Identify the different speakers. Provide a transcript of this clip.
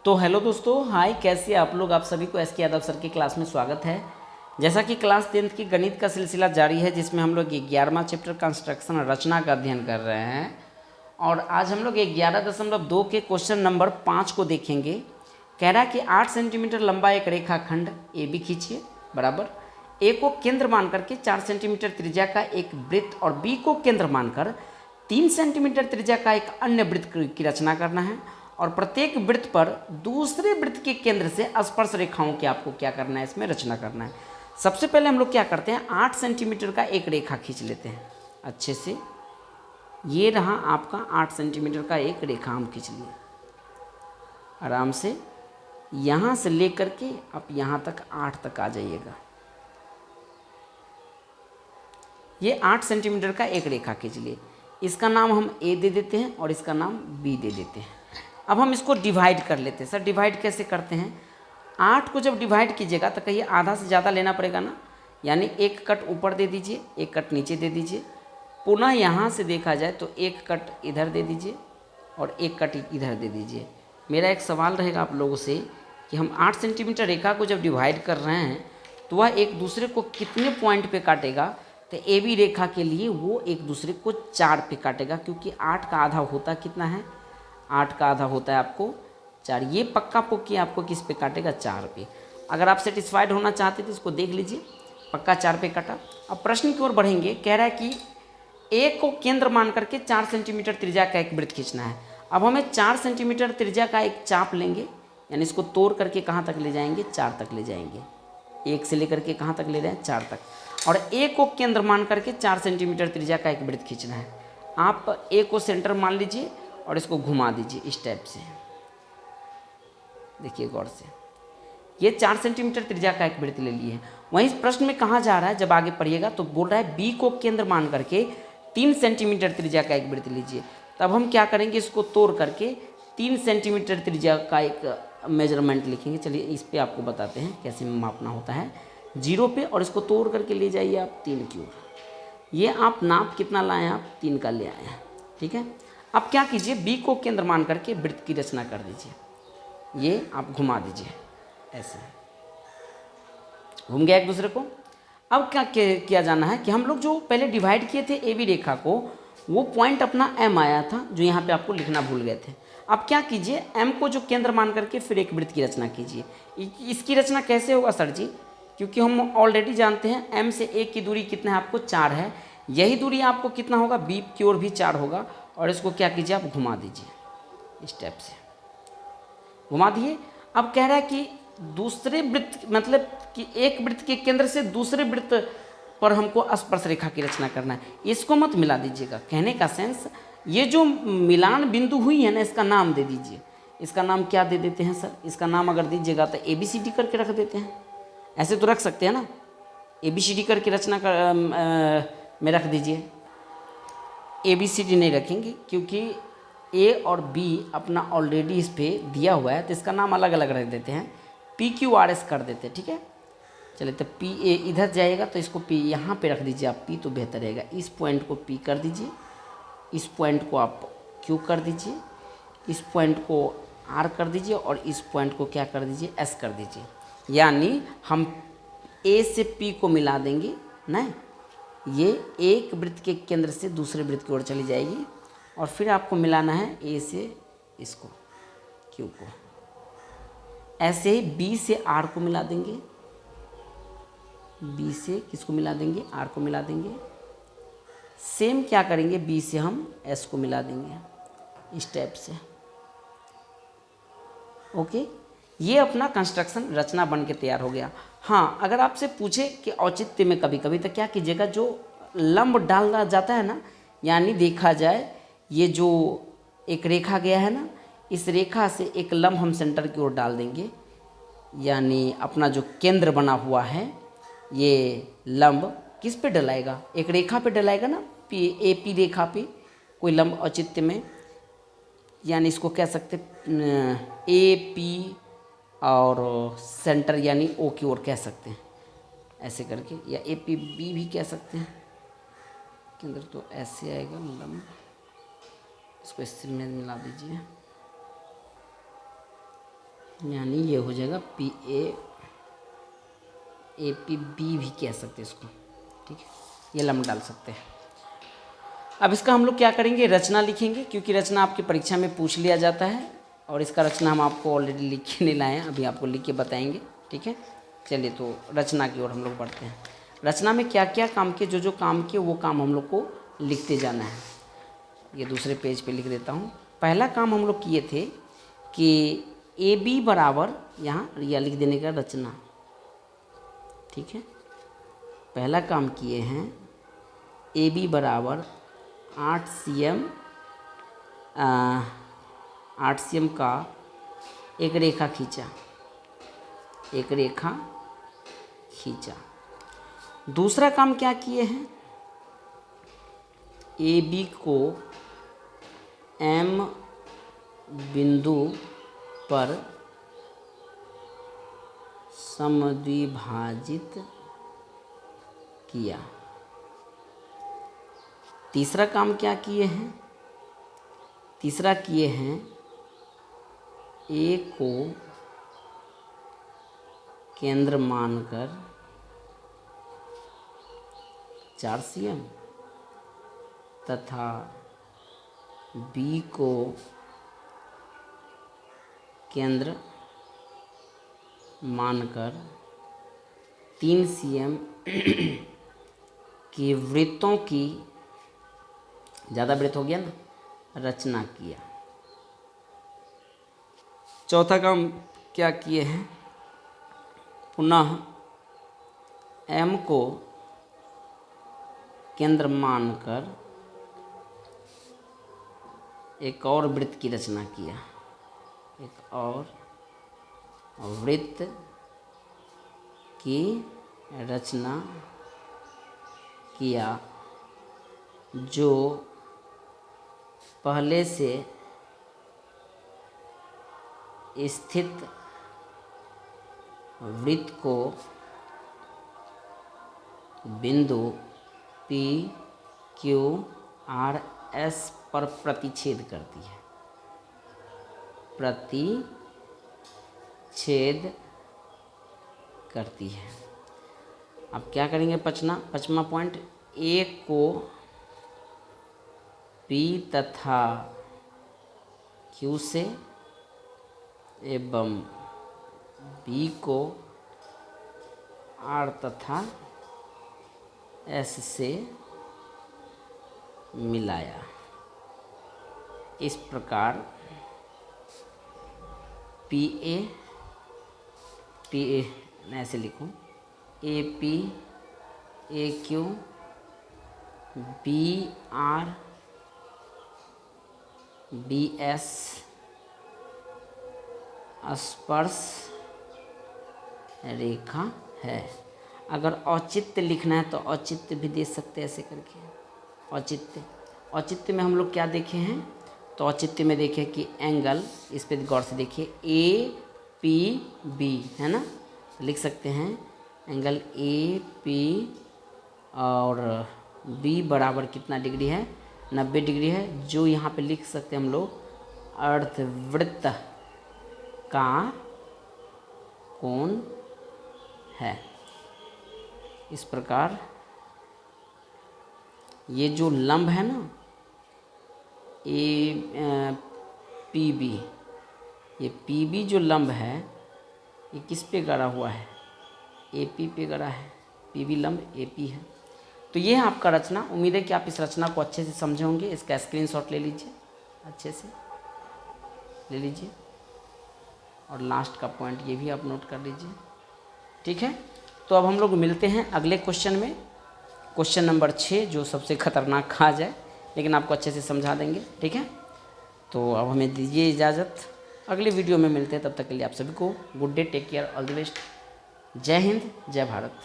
Speaker 1: तो हेलो दोस्तों, हाय, कैसे आप लोग। आप सभी को एस के यादव सर की क्लास में स्वागत है। जैसा कि क्लास 10th की गणित का सिलसिला जारी है, जिसमें हम लोग 11वां चैप्टर कंस्ट्रक्शन रचना का अध्ययन कर रहे हैं। और आज हम लोग 11.2 के क्वेश्चन नंबर 5 को देखेंगे। कह रहा है कि 8 सेंटीमीटर लंबा एक रेखाखंड ए बी खींचिए, बराबर ए को केंद्र मान करके 4 सेंटीमीटर त्रिज्या का एक वृत्त और बी को केंद्र मानकर 3 सेंटीमीटर त्रिज्या का एक अन्य वृत्त की रचना करना है। और प्रत्येक वृत्त पर दूसरे वृत्त के केंद्र से स्पर्श रेखाओं की आपको क्या करना है, इसमें रचना करना है। सबसे पहले हम लोग क्या करते हैं, 8 सेंटीमीटर का एक रेखा खींच लेते हैं अच्छे से। ये रहा आपका 8 सेंटीमीटर का एक रेखा हम खींच लिए आराम से। यहाँ से लेकर के आप यहाँ तक 8 तक आ जाइएगा। ये 8 सेंटीमीटर का एक रेखा खींच लिए। इसका नाम हम ए दे देते हैं और इसका नाम बी दे देते हैं। अब हम इसको डिवाइड कर लेते हैं। सर डिवाइड कैसे करते हैं? 8 को जब डिवाइड कीजिएगा तो कहिए आधा से ज़्यादा लेना पड़ेगा ना, यानी एक कट ऊपर दे दीजिए, एक कट नीचे दे दीजिए। पुनः यहाँ से देखा जाए तो एक कट इधर दे दीजिए और एक कट इधर दे दीजिए। मेरा एक सवाल रहेगा आप लोगों से कि हम 8 सेंटीमीटर रेखा को जब डिवाइड कर रहे हैं तो वह एक दूसरे को कितने पॉइंट पे काटेगा? तो ए बी रेखा के लिए वो एक दूसरे को 4 पे काटेगा, क्योंकि 8 का आधा होता कितना है? 8 का आधा होता है आपको 4। ये पक्का पुक्की आपको किस पे काटेगा? 4 पे। अगर आप सेटिस्फाइड होना चाहते तो इसको देख लीजिए, पक्का 4 पे काटा। अब प्रश्न की ओर बढ़ेंगे। कह रहा है कि ए को केंद्र मान करके 4 सेंटीमीटर त्रिज्या का एक वृत्त खींचना है। अब हमें 4 सेंटीमीटर त्रिज्या का एक चाप लेंगे, यानी इसको तोड़ करके कहाँ तक ले जाएंगे? 4 तक ले जाएंगे। 1 से लेकर के कहाँ तक ले रहे हैं? 4 तक। और ए को केंद्र मान करके 4 सेंटीमीटर त्रिज्या का एक वृत्त खींचना है। आप ए को सेंटर मान लीजिए और इसको घुमा दीजिए इस टाइप से। देखिए गौर से, ये 4 सेंटीमीटर त्रिज्या का एक वृत्त ले लिए है। वहीं इस प्रश्न में कहा जा रहा है, जब आगे पढ़िएगा तो बोल रहा है बी को केंद्र मान करके 3 सेंटीमीटर त्रिज्या का एक वृत्त लीजिए। तब हम क्या करेंगे, इसको तोड़ करके 3 सेंटीमीटर त्रिज्या का एक मेजरमेंट लिखेंगे। चलिए इस पर आपको बताते हैं कैसे मापना होता है। 0 पे, और इसको तोड़ करके ले जाइए आप 3 की ओर। ये आप नाप कितना लाए? आप 3 का ले आए हैं, ठीक है। अब क्या कीजिए, बी को केंद्र मान करके वृत्त की रचना कर दीजिए। ये आप घुमा दीजिए ऐसे, घूम गया एक दूसरे को। अब क्या किया जाना है कि हम लोग जो पहले डिवाइड किए थे ए बी रेखा को, वो पॉइंट अपना एम आया था, जो यहाँ पे आपको लिखना भूल गए थे। अब क्या कीजिए, एम को जो केंद्र मान करके फिर एक वृत्त की रचना कीजिए। इसकी रचना कैसे होगा सर जी? क्योंकि हम ऑलरेडी जानते हैं एम से ए की दूरी कितना है आपको? 4 है। यही दूरी आपको कितना होगा? बी की ओर भी 4 होगा। और इसको क्या कीजिए, आप घुमा दीजिए इस टाइप से, घुमा दिए। अब कह रहा है कि दूसरे वृत्त, मतलब कि एक वृत्त के केंद्र से दूसरे वृत्त पर हमको स्पर्श रेखा की रचना करना है। इसको मत मिला दीजिएगा। कहने का सेंस, ये जो मिलान बिंदु हुई है ना, इसका नाम दे दीजिए। इसका नाम क्या दे देते हैं सर? इसका नाम अगर दीजिएगा तो ए बी सी डी करके रख देते हैं। ऐसे तो रख सकते हैं ना, ए बी सी डी करके रचना में रख दीजिए। ए बी सी डी नहीं रखेंगे क्योंकि ए और बी अपना ऑलरेडी इस पर दिया हुआ है, तो इसका नाम अलग अलग रख देते हैं। पी क्यू आर एस कर देते हैं, ठीक है। चलिए, तो पी ए इधर जाएगा तो इसको पी यहाँ पे रख दीजिए आप, पी तो बेहतर रहेगा। इस पॉइंट को पी कर दीजिए, इस पॉइंट को आप क्यू कर दीजिए, इस पॉइंट को आर कर दीजिए और इस पॉइंट को क्या कर दीजिए? एस कर दीजिए। यानी हम ए से पी को मिला देंगे ना, ये एक वृत्त के केंद्र से दूसरे वृत्त की ओर चली जाएगी। और फिर आपको मिलाना है ए से इसको, क्यू को। ऐसे ही बी से आर को मिला देंगे, बी से किसको मिला देंगे? आर को मिला देंगे। सेम क्या करेंगे, बी से हम एस को मिला देंगे इस टाइप से। ओके, ये अपना कंस्ट्रक्शन रचना बन के तैयार हो गया। हाँ, अगर आपसे पूछे कि औचित्य में कभी कभी तो क्या कीजिएगा, जो लंब डाला जाता है ना, यानी देखा जाए ये जो एक रेखा गया है ना, इस रेखा से एक लंब हम सेंटर की ओर डाल देंगे। यानी अपना जो केंद्र बना हुआ है, ये लंब किस पे डलाएगा? एक रेखा पे डलाएगा ना, पी ए पी रेखा पे कोई लंब औचित्य में। यानी इसको कह सकते ए पी और सेंटर यानी ओ की ओर कह सकते हैं ऐसे करके, या ए पी बी भी कह सकते हैं। केंद्र तो ऐसे आएगा, मतलब इसको इससे में मिला दीजिए। यानी ये हो जाएगा पी ए पी बी भी कह सकते हैं इसको, ठीक है, ये लम्ब डाल सकते हैं। अब इसका हम लोग क्या करेंगे, रचना लिखेंगे, क्योंकि रचना आपकी परीक्षा में पूछ लिया जाता है और इसका रचना हम आपको ऑलरेडी लिख के नहीं लाए हैं, अभी आपको लिख के बताएंगे, ठीक है। चलिए तो रचना की ओर हम लोग बढ़ते हैं। रचना में क्या क्या काम किए, जो जो काम किए वो काम हम लोग को लिखते जाना है। ये दूसरे पेज पे लिख देता हूँ। पहला काम हम लोग किए थे कि ए बी बराबर, यहाँ या लिख देने का रचना, ठीक है। पहला काम किए हैं ए बी बराबर 8 cm का एक रेखा खींचा, एक रेखा खींचा। दूसरा काम क्या किए हैं, ए बी को M बिंदु पर समद्विभाजित किया। तीसरा काम क्या किए हैं, तीसरा किए हैं ए को केंद्र मानकर 4 cm तथा बी को केंद्र मानकर 3 cm की वृत्तों की, ज़्यादा वृत्त हो गया ना, रचना किया। चौथा काम क्या किए हैं, पुनः M को केंद्र मानकर एक और वृत्त की रचना किया, एक और वृत्त की रचना किया जो पहले से स्थित वृत्त को बिंदु P Q R S पर प्रतिच्छेद करती है, प्रतिच्छेद करती है। अब क्या करेंगे, पचमा पॉइंट, ए को P तथा Q से एवं B को R तथा S से मिलाया। इस प्रकार PA ऐसे लिखूं, AP AQ BR BS स्पर्श रेखा है। अगर औचित्य लिखना है तो औचित्य भी दे सकते हैं ऐसे करके। औचित्य में हम लोग क्या देखे हैं, तो औचित्य में देखें कि एंगल, इस पे गौर से देखिए, APB है ना, लिख सकते हैं एंगल AP और B बराबर कितना डिग्री है, 90 डिग्री है, जो यहाँ पे लिख सकते हैं हम लोग अर्धवृत्त का कोण है। इस प्रकार ये जो लंब है ना PB, ये PB जो लंब है ये किस पे गड़ा हुआ है, AP पे गड़ा है, PB लंब AP है। तो ये है आपका रचना। उम्मीद है कि आप इस रचना को अच्छे से समझे होंगे। इसका स्क्रीनशॉट ले लीजिए, अच्छे से ले लीजिए और लास्ट का पॉइंट ये भी आप नोट कर लीजिए, ठीक है। तो अब हम लोग मिलते हैं अगले क्वेश्चन में, क्वेश्चन नंबर 6, जो सबसे खतरनाक कहा जाए, लेकिन आपको अच्छे से समझा देंगे, ठीक है। तो अब हमें दीजिए इजाज़त, अगले वीडियो में मिलते हैं। तब तक के लिए आप सभी को good day, take care, all the best. जय हिंद, जय भारत।